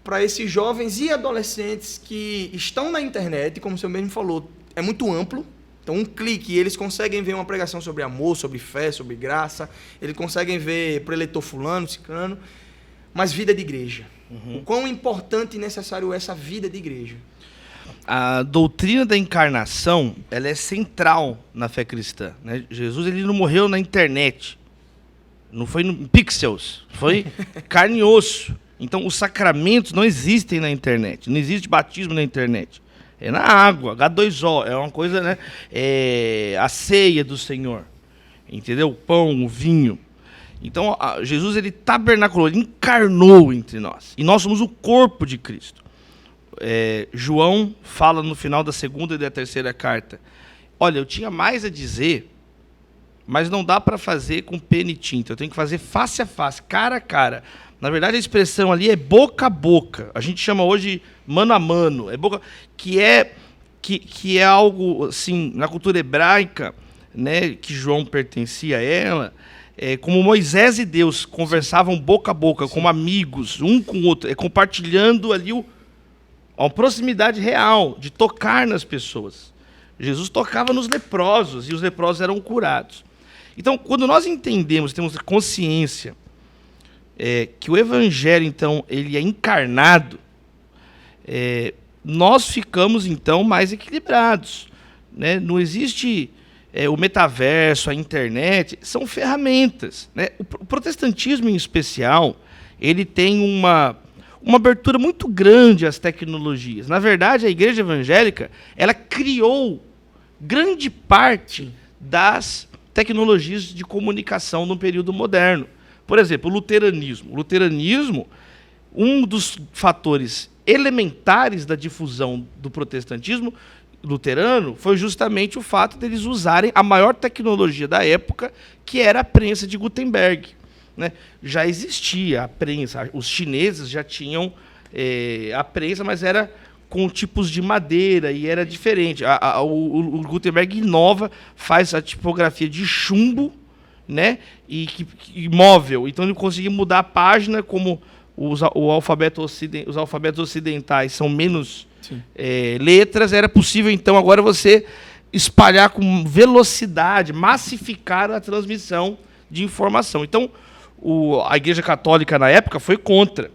para esses jovens e adolescentes que estão na internet, como o senhor mesmo falou, é muito amplo. Então, um clique, e eles conseguem ver uma pregação sobre amor, sobre fé, sobre graça, eles conseguem ver preletor fulano, ciclano, mas vida de igreja. O quão importante e necessário é essa vida de igreja? A doutrina da encarnação, ela é central na fé cristã, né? Jesus, ele não morreu na internet, não foi no pixels, foi carne e osso. Então, os sacramentos não existem na internet, não existe batismo na internet. É na água, H2O, é uma coisa, né? É a ceia do Senhor, entendeu? O pão, o vinho. Então, Jesus, ele tabernaculou, ele encarnou entre nós. E nós somos o corpo de Cristo. João fala no final da segunda e da terceira carta: olha, eu tinha mais a dizer, mas não dá para fazer com pena e tinta. Eu tenho que fazer face a face, cara a cara. Na verdade, a expressão ali é boca a boca. A gente chama hoje mano a mano. É boca, que é algo, assim, na cultura hebraica, né, que João pertencia a ela, como Moisés e Deus conversavam boca a boca, como amigos, um com o outro, compartilhando ali uma proximidade real, de tocar nas pessoas. Jesus tocava nos leprosos, e os leprosos eram curados. Então, quando nós entendemos, temos consciência que o Evangelho, então, ele é encarnado, nós ficamos, então, mais equilibrados, né? Não existe o metaverso, a internet, são ferramentas, né? O protestantismo, em especial, ele tem uma abertura muito grande às tecnologias. Na verdade, a igreja evangélica, ela criou grande parte das tecnologias de comunicação no período moderno. Por exemplo, o luteranismo. O luteranismo, um dos fatores elementares da difusão do protestantismo, luterano foi justamente o fato deles usarem a maior tecnologia da época, que era a prensa de Gutenberg, né? Já existia a prensa, os chineses já tinham a prensa, mas era com tipos de madeira e era diferente. O Gutenberg inova, faz a tipografia de chumbo, né? E móvel. Então ele conseguiu mudar a página, como os alfabetos ocidentais são menos letras, era possível então agora você espalhar com velocidade, massificar a transmissão de informação. Então a Igreja Católica na época foi contra.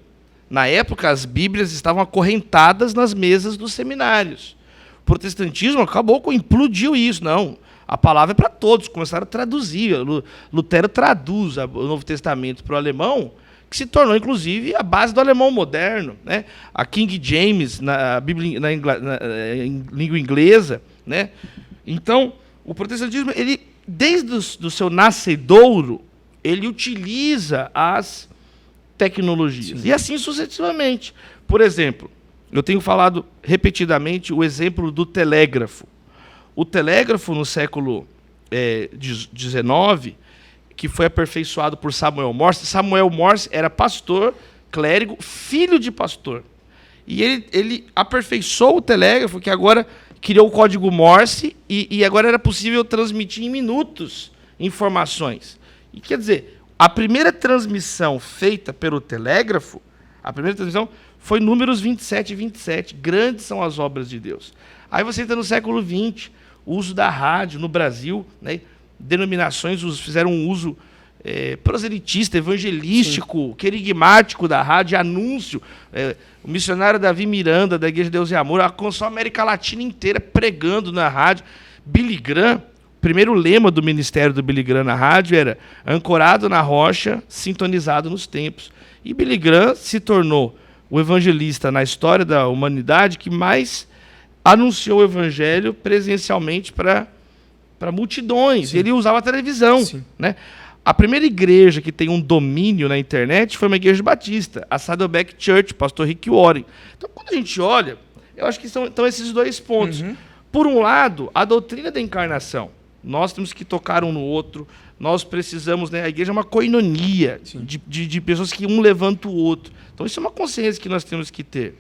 Na época, as Bíblias estavam acorrentadas nas mesas dos seminários. O protestantismo implodiu isso. Não, a palavra é para todos. Começaram a traduzir. Lutero traduz o Novo Testamento para o alemão, que se tornou, inclusive, a base do alemão moderno, né? A King James, na Bíblia em língua inglesa, né? Então, o protestantismo, ele, desde o seu nascedouro, ele utiliza as tecnologias. Sim. E assim sucessivamente. Por exemplo, eu tenho falado repetidamente o exemplo do telégrafo. O telégrafo no século XIX, que foi aperfeiçoado por Samuel Morse. Samuel Morse era pastor, clérigo, filho de pastor. E ele aperfeiçoou o telégrafo, que agora criou o código Morse, e agora era possível transmitir em minutos informações. E quer dizer, a primeira transmissão feita pelo telégrafo, foi números 27 e 27. Grandes são as obras de Deus. Aí você entra no século XX, o uso da rádio no Brasil, né? Denominações fizeram um uso proselitista, evangelístico, querigmático da rádio, anúncio. O missionário Davi Miranda, da Igreja de Deus e Amor, alcançou a América Latina inteira pregando na rádio. Billy Graham, o primeiro lema do ministério do Billy Graham na rádio era ancorado na rocha, sintonizado nos tempos. E Billy Graham se tornou o evangelista na história da humanidade que mais anunciou o evangelho presencialmente para multidões. Sim. Ele usava a televisão. Né? A primeira igreja que tem um domínio na internet foi uma igreja batista, a Saddleback Church, pastor Rick Warren. Então, quando a gente olha, eu acho que estão esses dois pontos. Uhum. Por um lado, a doutrina da encarnação. Nós temos que tocar um no outro, nós precisamos, né? A igreja é uma koinonia de pessoas que um levanta o outro. Então isso é uma consciência que nós temos que ter.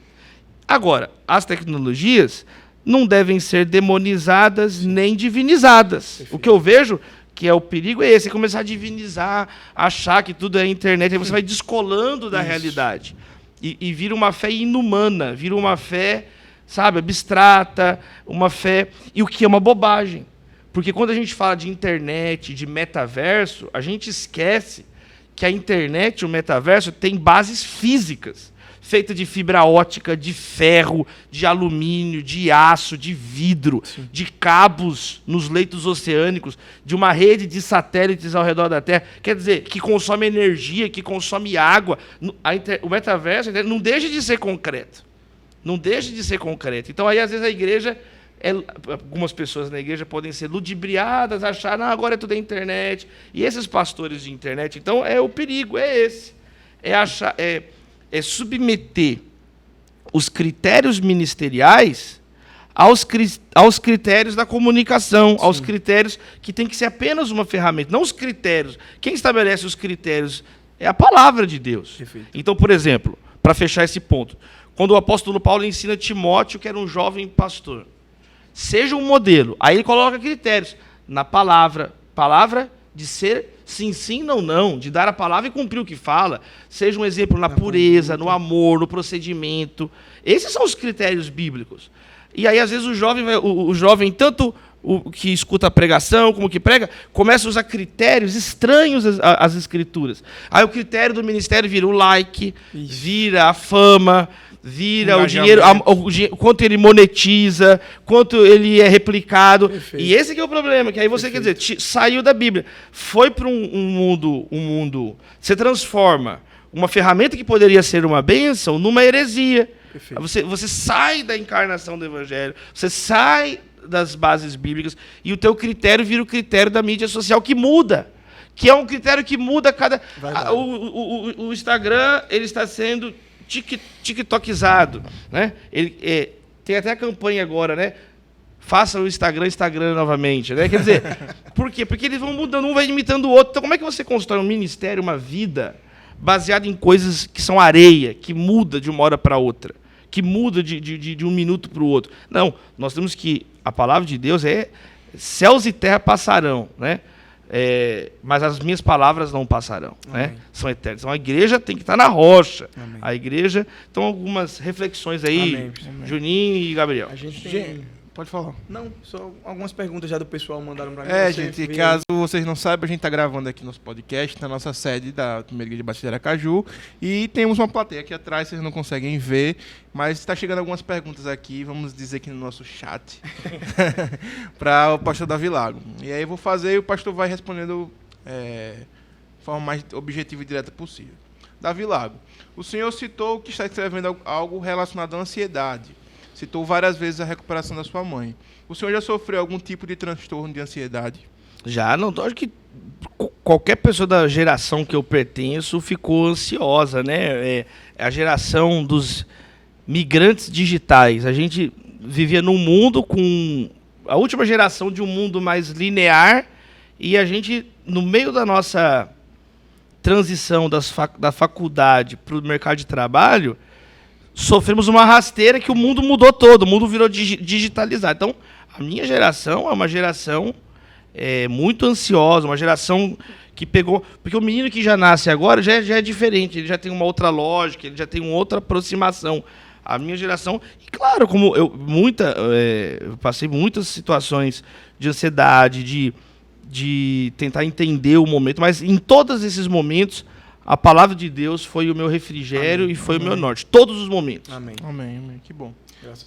Agora, as tecnologias não devem ser demonizadas nem divinizadas. Perfeito. O que eu vejo que é o perigo é esse, é começar a divinizar, achar que tudo é internet, aí você vai descolando da realidade. E vira uma fé inumana, vira uma fé, sabe, abstrata, uma fé, e o que é uma bobagem. Porque quando a gente fala de internet, de metaverso, a gente esquece que a internet, o metaverso, tem bases físicas, feitas de fibra ótica, de ferro, de alumínio, de aço, de vidro, de cabos nos leitos oceânicos, de uma rede de satélites ao redor da Terra. Quer dizer, que consome energia, que consome água. O metaverso não deixa de ser concreto. Não deixa de ser concreto. Então, aí, às vezes, a igreja... algumas pessoas na igreja podem ser ludibriadas, achar, não, agora é tudo a internet. E esses pastores de internet, então, o perigo é esse. É submeter os critérios ministeriais aos critérios da comunicação, aos critérios que tem que ser apenas uma ferramenta, não os critérios. Quem estabelece os critérios é a palavra de Deus. Perfeito. Então, por exemplo, para fechar esse ponto, quando o apóstolo Paulo ensina Timóteo, que era um jovem pastor, seja um modelo. Aí ele coloca critérios na palavra de ser sim, sim, não, não, de dar a palavra e cumprir o que fala. Seja um exemplo na pureza, no amor, no procedimento. Esses são os critérios bíblicos. E aí, às vezes, o jovem tanto o que escuta a pregação como o que prega, começa a usar critérios estranhos às escrituras. Aí o critério do ministério vira o like, vira a fama, vira o dinheiro, quanto ele monetiza, quanto ele é replicado. Perfeito. E esse que é o problema, que aí você, quer dizer, saiu da Bíblia, foi para um mundo, você transforma uma ferramenta que poderia ser uma bênção numa heresia. Você sai da encarnação do Evangelho, você sai das bases bíblicas e o teu critério vira o critério da mídia social que muda. Que é um critério que muda cada... O Instagram, ele está sendo tiktokizado, né? Tem até a campanha agora, né? faça o Instagram novamente, né? Quer dizer, por quê? Porque eles vão mudando, um vai imitando o outro. Então, como é que você constrói um ministério, uma vida, baseada em coisas que são areia, que muda de uma hora para outra, que muda de um minuto para o outro? Não, nós temos que... A palavra de Deus é céus e terra passarão, né? Mas as minhas palavras não passarão, né? São eternas. Então a igreja tem que estar na rocha. Amém. A igreja... Então algumas reflexões aí, Amém. Juninho e Gabriel. A gente tem... Pode falar. Não, só algumas perguntas já do pessoal mandaram pra mim. Gente, caso vocês não saibam, a gente tá gravando aqui nosso podcast na nossa sede da Primeira Igreja Batista de Aracaju e temos uma plateia aqui atrás, vocês não conseguem ver, mas está chegando algumas perguntas aqui, vamos dizer aqui no nosso chat, para o pastor Davi Lago. E aí eu vou fazer e o pastor vai respondendo de forma mais objetiva e direta possível. Davi Lago, o senhor citou que está escrevendo algo relacionado à ansiedade. Citou várias vezes a recuperação da sua mãe. O senhor já sofreu algum tipo de transtorno de ansiedade? Já, não, acho que qualquer pessoa da geração que eu pertenço ficou ansiosa, né? É a geração dos migrantes digitais. A gente vivia num mundo com... A última geração de um mundo mais linear e a gente, no meio da nossa transição da faculdade para o mercado de trabalho, sofremos uma rasteira que o mundo mudou todo, o mundo virou digitalizado. Então, a minha geração é uma geração muito ansiosa, uma geração que pegou... Porque o menino que já nasce agora já é diferente, ele já tem uma outra lógica, ele já tem uma outra aproximação. A minha geração... E claro, como eu passei muitas situações de ansiedade, de tentar entender o momento, mas em todos esses momentos... A palavra de Deus foi o meu refrigério. Amém. E foi o meu norte. Todos os momentos. Amém. Amém. Que bom.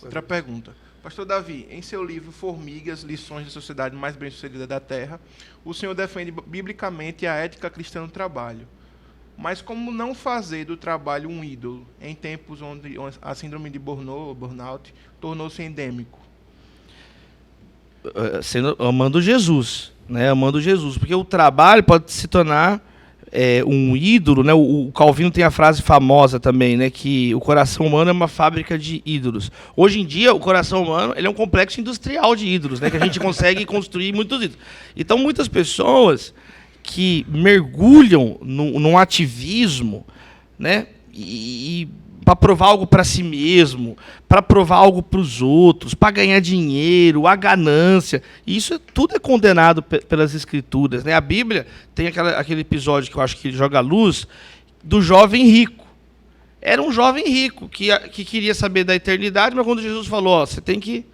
Outra pergunta. Pastor Davi, em seu livro Formigas, Lições da Sociedade Mais Bem-Sucedida da Terra, o senhor defende biblicamente a ética cristã no trabalho. Mas como não fazer do trabalho um ídolo em tempos onde a síndrome de burnout tornou-se endêmico? Amando Jesus, né? Amando Jesus. Porque o trabalho pode se tornar... um ídolo, né? O Calvino tem a frase famosa também, né? Que o coração humano é uma fábrica de ídolos. Hoje em dia, o coração humano ele é um complexo industrial de ídolos, né? Que a gente consegue construir muitos ídolos. Então, muitas pessoas que mergulham num ativismo, né? E para provar algo para si mesmo, para provar algo para os outros, para ganhar dinheiro, a ganância. E isso tudo é condenado pelas Escrituras, né? A Bíblia tem aquele episódio que eu acho que joga a luz do jovem rico. Era um jovem rico que queria saber da eternidade, mas quando Jesus falou, você tem que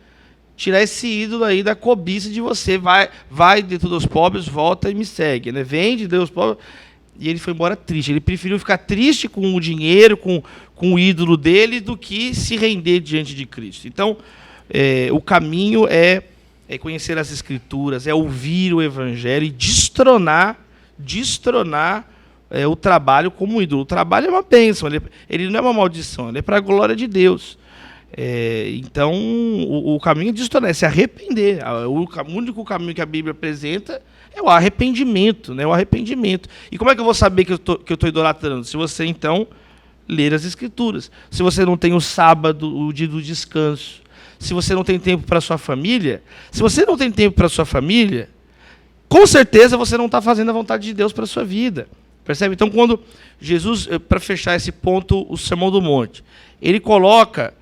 tirar esse ídolo aí da cobiça de você, vai de todos os pobres, volta e me segue, né? Vende, Deus os pobres... E ele foi embora triste. Ele preferiu ficar triste com o dinheiro, com o ídolo dele, do que se render diante de Cristo. Então, o caminho é conhecer as Escrituras, é ouvir o Evangelho e destronar o trabalho como ídolo. O trabalho é uma bênção, ele não é uma maldição, ele é para a glória de Deus. Então, o caminho é destronar, é se arrepender. O único caminho que a Bíblia apresenta é o arrependimento, né? O arrependimento. E como é que eu vou saber que eu estou idolatrando? Se você, então, ler as Escrituras. Se você não tem o sábado, o dia do descanso. Se você não tem tempo para sua família. Se você não tem tempo para sua família, com certeza você não está fazendo a vontade de Deus para a sua vida. Percebe? Então, quando Jesus, para fechar esse ponto, o Sermão do Monte, ele coloca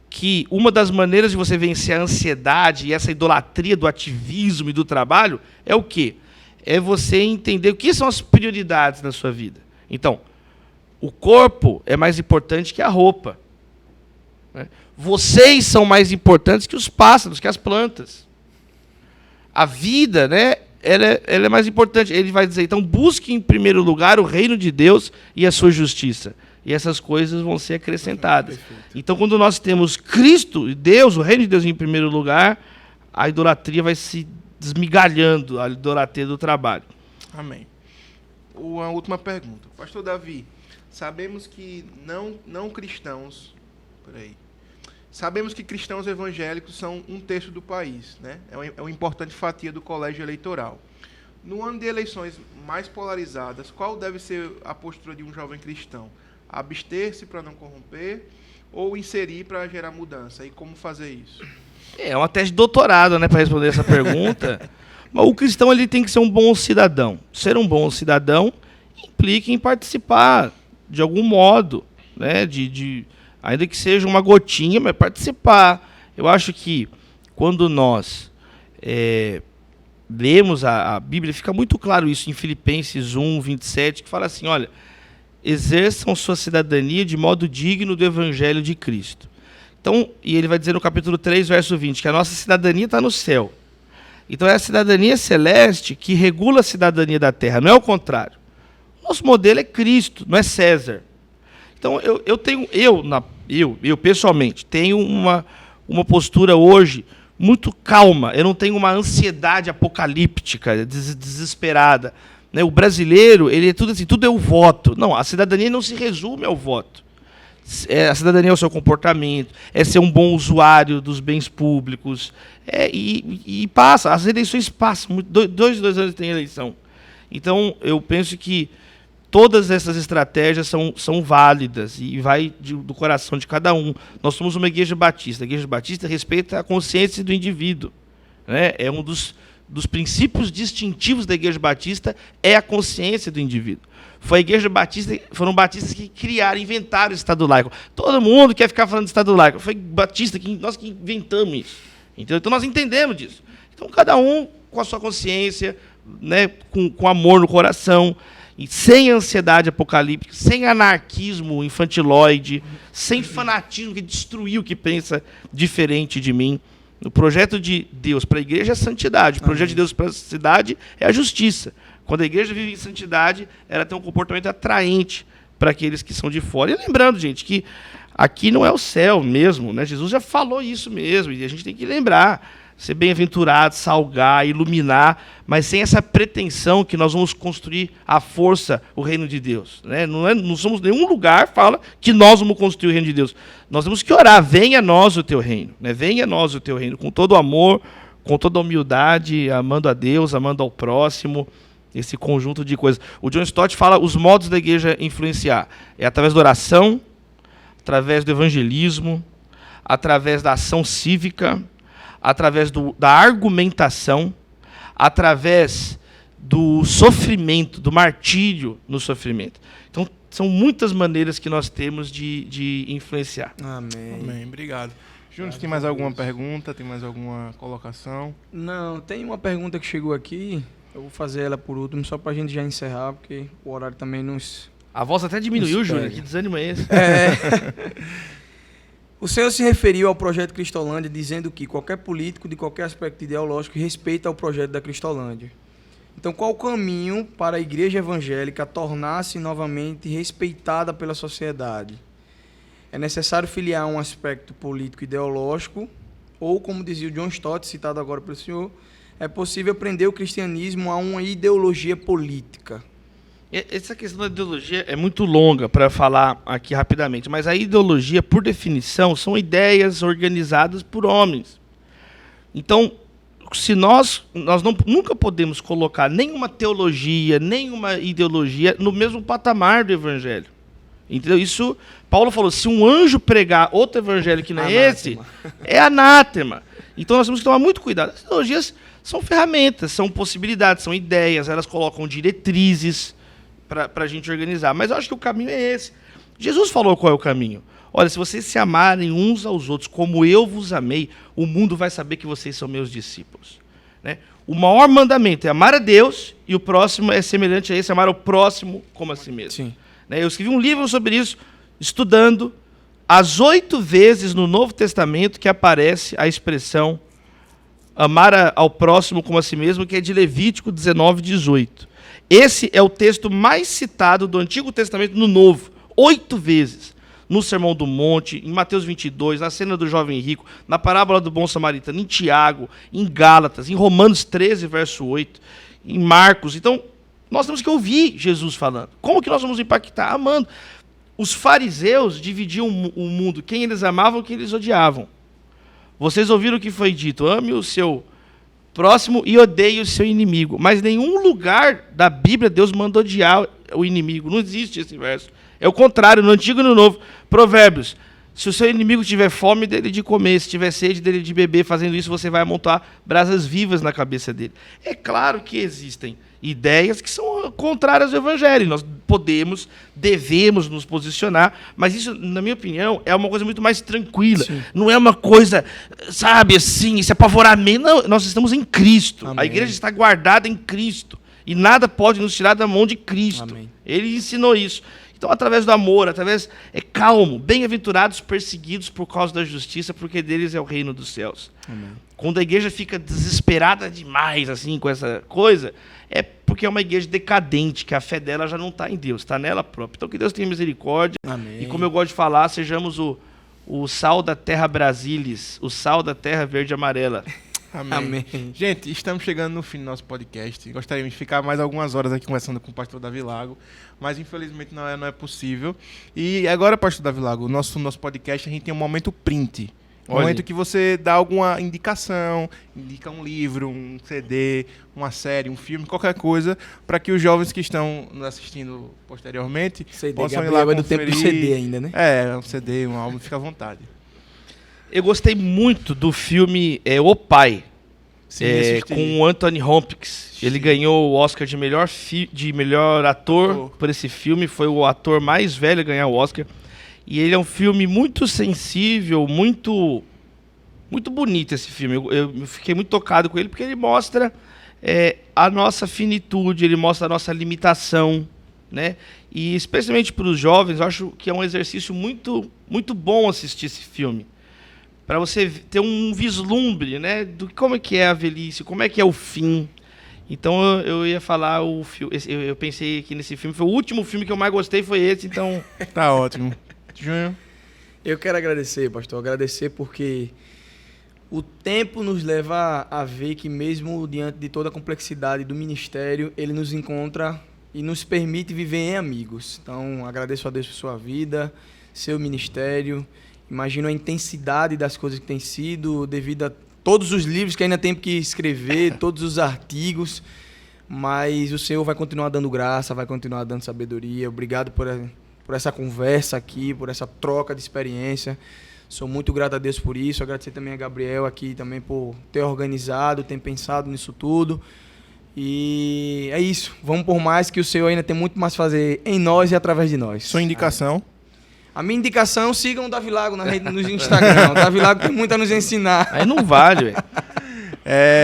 que uma das maneiras de você vencer a ansiedade e essa idolatria do ativismo e do trabalho é o quê? É você entender o que são as prioridades na sua vida. Então, o corpo é mais importante que a roupa. Né? Vocês são mais importantes que os pássaros, que as plantas. A vida, né, ela é mais importante. Ele vai dizer, então, busque em primeiro lugar o reino de Deus e a sua justiça. E essas coisas vão ser acrescentadas. Perfeito. Então, quando nós temos Cristo e Deus, o reino de Deus em primeiro lugar, a idolatria vai se desmigalhando, a idolatria do trabalho. Amém. Uma última pergunta. Pastor Davi, sabemos que não cristãos... Sabemos que cristãos evangélicos são 1/3 do país, né? É uma importante fatia do colégio eleitoral. No ano de eleições mais polarizadas, qual deve ser a postura de um jovem cristão? Abster-se para não corromper ou inserir para gerar mudança? E como fazer isso? É uma tese de doutorado, né, para responder essa pergunta. Mas o cristão ele tem que ser um bom cidadão. Ser um bom cidadão implica em participar de algum modo, né, ainda que seja uma gotinha, mas participar. Eu acho que quando nós lemos a Bíblia, fica muito claro isso em Filipenses 1, 27, que fala assim, olha, exerçam sua cidadania de modo digno do Evangelho de Cristo. Então, e ele vai dizer no capítulo 3, verso 20, que a nossa cidadania está no céu. Então é a cidadania celeste que regula a cidadania da terra, não é o contrário. Nosso modelo é Cristo, não é César. Então eu pessoalmente tenho uma postura hoje muito calma. Eu não tenho uma ansiedade apocalíptica, desesperada. Né? O brasileiro, ele é tudo assim, tudo é o voto. Não, a cidadania não se resume ao voto. A cidadania é o seu comportamento, é ser um bom usuário dos bens públicos. E passa, as eleições passam. 2 anos tem eleição. Então, eu penso que todas essas estratégias são válidas e vai do coração de cada um. Nós somos uma igreja batista. A igreja batista respeita a consciência do indivíduo. Né? É um dos princípios distintivos da igreja batista é a consciência do indivíduo. Foram batistas que inventaram o Estado laico. Todo mundo quer ficar falando de Estado laico. Foi batista, nós que inventamos isso. Então nós entendemos disso. Então cada um com a sua consciência, né, com amor no coração, e sem ansiedade apocalíptica, sem anarquismo infantiloide, sem fanatismo que destruiu o que pensa diferente de mim. O projeto de Deus para a igreja é a santidade. O projeto de Deus para a cidade é a justiça. Quando a igreja vive em santidade, ela tem um comportamento atraente para aqueles que são de fora. E lembrando, gente, que aqui não é o céu mesmo, né? Jesus já falou isso mesmo, e a gente tem que lembrar. Ser bem-aventurado, salgar, iluminar, mas sem essa pretensão que nós vamos construir à força o reino de Deus. Né? Não somos nenhum lugar fala que nós vamos construir o reino de Deus. Nós temos que orar, venha a nós o teu reino. Né? Venha a nós o teu reino, com todo o amor, com toda a humildade, amando a Deus, amando ao próximo, esse conjunto de coisas. O John Stott fala os modos da igreja influenciar. É através da oração, através do evangelismo, através da ação cívica, através da argumentação, através do sofrimento, do martírio no sofrimento. Então, são muitas maneiras que nós temos de influenciar. Amém. Amém. Obrigado. Júnior, tem mais alguma pergunta? Tem mais alguma colocação? Não, tem uma pergunta que chegou aqui. Eu vou fazer ela por último, só para a gente já encerrar, porque o horário também nos... A voz até diminuiu, Júnior. Que desânimo é esse? O senhor se referiu ao projeto Cristolândia dizendo que qualquer político de qualquer aspecto ideológico respeita o projeto da Cristolândia. Então, qual o caminho para a igreja evangélica tornar-se novamente respeitada pela sociedade? É necessário filiar um aspecto político ideológico ou, como dizia o John Stott, citado agora pelo senhor, é possível prender o cristianismo a uma ideologia política? Essa questão da ideologia é muito longa para falar aqui rapidamente, mas a ideologia, por definição, são ideias organizadas por homens. Então, se nós nunca podemos colocar nenhuma teologia, nenhuma ideologia no mesmo patamar do evangelho. Entendeu? Isso, Paulo falou, se um anjo pregar outro evangelho que não é esse, é anátema. Então nós temos que tomar muito cuidado. As ideologias são ferramentas, são possibilidades, são ideias, elas colocam diretrizes para a gente organizar. Mas eu acho que o caminho é esse. Jesus falou qual é o caminho. Olha, se vocês se amarem uns aos outros como eu vos amei, o mundo vai saber que vocês são meus discípulos. Né? O maior mandamento é amar a Deus e o próximo é semelhante a esse, amar o próximo como a si mesmo. Sim. Né? Eu escrevi um livro sobre isso, estudando as 8 vezes no Novo Testamento que aparece a expressão amar ao próximo como a si mesmo, que é de Levítico 19, 18. Esse é o texto mais citado do Antigo Testamento no Novo, 8 vezes. No Sermão do Monte, em Mateus 22, na cena do jovem rico, na parábola do bom samaritano, em Tiago, em Gálatas, em Romanos 13, verso 8, em Marcos. Então, nós temos que ouvir Jesus falando. Como que nós vamos impactar? Amando. Os fariseus dividiam o mundo, quem eles amavam e quem eles odiavam. Vocês ouviram o que foi dito, ame o seu próximo e odeie o seu inimigo. Mas em nenhum lugar da Bíblia Deus manda odiar o inimigo. Não existe esse verso. É o contrário, no Antigo e no Novo. Provérbios, Se o seu inimigo tiver fome, dele de comer. Se tiver sede, dele de beber. Fazendo isso, você vai amontoar brasas vivas na cabeça dele. É claro que existem ideias que são contrárias ao evangelho. Nós devemos nos posicionar, mas isso, na minha opinião, é uma coisa muito mais tranquila. Sim. Não é uma coisa, sabe, assim, esse apavoramento. Não, nós estamos em Cristo. Amém. A igreja está guardada em Cristo. E nada pode nos tirar da mão de Cristo. Amém. Ele ensinou isso. Então, através do amor, calmo, bem-aventurados perseguidos por causa da justiça, porque deles é o reino dos céus. Amém. Quando a igreja fica desesperada demais, assim, com essa coisa, é porque é uma igreja decadente, que a fé dela já não está em Deus, está nela própria. Então, que Deus tenha misericórdia. Amém. E como eu gosto de falar, sejamos o sal da terra Brasilis, o sal da terra verde e amarela. Amém. Amém. Gente, estamos chegando no fim do nosso podcast. Gostaríamos de ficar mais algumas horas aqui conversando com o pastor Davi Lago, mas infelizmente não é possível. E agora, pastor Davi Lago, nosso podcast, a gente tem um momento print. Um momento que você dá alguma indicação, indica um livro, um CD, uma série, um filme, qualquer coisa, para que os jovens que estão nos assistindo posteriormente possam ir lá conferir. Do tempo do CD ainda, né? Um CD, um álbum, fica à vontade. Eu gostei muito do filme O Pai, sim, com o Anthony Hopkins. Ele ganhou o Oscar de melhor ator por esse filme. Foi o ator mais velho a ganhar o Oscar. E ele é um filme muito sensível, muito bonito esse filme. Eu fiquei muito tocado com ele, porque ele mostra a nossa finitude, ele mostra a nossa limitação, né? E especialmente para os jovens, eu acho que é um exercício muito, muito bom assistir esse filme. Para você ter um vislumbre, né, do como é que é a velhice, como é que é o fim. Então eu ia falar eu pensei que nesse filme foi o último filme que eu mais gostei, foi esse, então tá ótimo. Júnior, eu quero agradecer, pastor, porque o tempo nos leva a ver que mesmo diante de toda a complexidade do ministério, ele nos encontra e nos permite viver em amigos. Então agradeço a Deus por sua vida, seu ministério. Imagino a intensidade das coisas que tem sido, devido a todos os livros que ainda tem que escrever, todos os artigos, mas o Senhor vai continuar dando graça, vai continuar dando sabedoria. Obrigado por essa conversa aqui, por essa troca de experiência. Sou muito grato a Deus por isso. Agradecer também a Gabriel aqui também por ter organizado, ter pensado nisso tudo. E é isso. Vamos por mais, que o Senhor ainda tem muito mais a fazer em nós e através de nós. Sua indicação? A minha indicação, sigam o Davi Lago no Instagram. O Davi Lago tem muito a nos ensinar. Aí não vale, velho.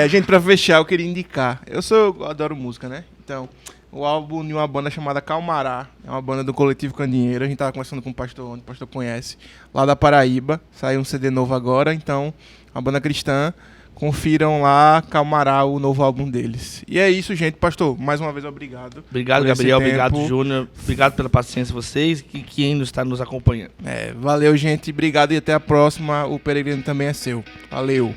Gente, pra fechar, eu queria indicar. Eu adoro música, né? Então, o álbum de uma banda chamada Calmará. É uma banda do Coletivo Candinheiro. A gente tava conversando com o pastor, onde o pastor conhece, lá da Paraíba. Saiu um CD novo agora, então, uma banda cristã. Confiram lá, Calmará, o novo álbum deles. E é isso, gente. Pastor, mais uma vez, obrigado. Obrigado, Gabriel. Obrigado, Júnior. Obrigado pela paciência de vocês e que ainda está nos acompanhando. Valeu, gente. Obrigado e até a próxima. O Peregrino também é seu. Valeu.